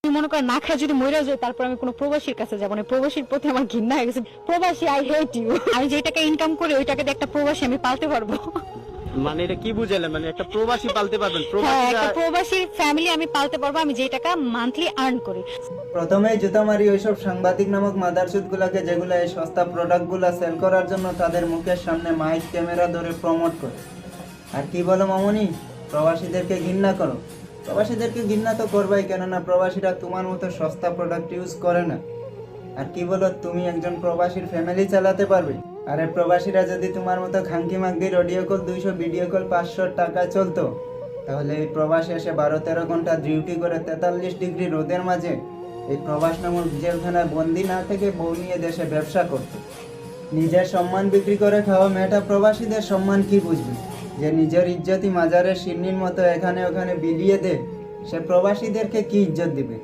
আমি মনে করেন না খায় যদি মরে যায় তারপর আমি কোনো প্রবাসীর কাছে যাবো না, প্রবাসীর প্রতি আমার ঘৃণা হয়ে গেছে। প্রবাসী, আই হেট ইউ। আমি যে টাকা ইনকাম করি ওই টাকা দিয়ে একটা প্রবাসী আমি পালতে পারবো। মানে এটা কি বুঝালেন, মানে একটা প্রবাসী পালতে পারবেন? হ্যাঁ, একটা প্রবাসীরা প্রবাসীর ফ্যামিলি আমি পালতে পারবো আমি যে টাকা মান্থলি আর্ন করি। প্রথমেই জুতা মারি ওইসব সাংবাদিক নামক মাদারচুদ গুলাকে, যেগুলো এই সস্তা প্রোডাক্ট গুলা সেল করার জন্য তাদের মুখের সামনে মাইক ক্যামেরা ধরে প্রমোট করে। আর কি বলো মামনি, প্রবাসীদেরকে ঘৃণা করো? প্রবাসীদেরকে ঘৃণা তো করবাই, কেননা প্রবাসীরা তোমার মতো সস্তা প্রোডাক্ট ইউজ করে না। আর কি বলো, তুমি একজন প্রবাসীর ফ্যামিলি চালাতে পারবে? আরে প্রবাসীরা যদি তোমার মতো খাঙ্কি মাঙ্কির অডিও কল 200, ভিডিও কল 500 টাকা চলতো, তাহলে এই প্রবাসে এসে 12-13 ঘন্টা ডিউটি করে 43 ডিগ্রি রোদের মাঝে এই প্রবাস নামক জেলখানায় বন্দি না থেকে বউ নিয়ে দেশে ব্যবসা করত। নিজের সম্মান বিক্রি করে খাওয়া মেয়েটা প্রবাসীদের সম্মান কি বুঝবে? যে নিজের ইজ্জতই মাজারের শিরনির মতো এখানে ওখানে বিলিয়ে দে, সে প্রবাসীদেরকে কি ইজ্জত দিবে?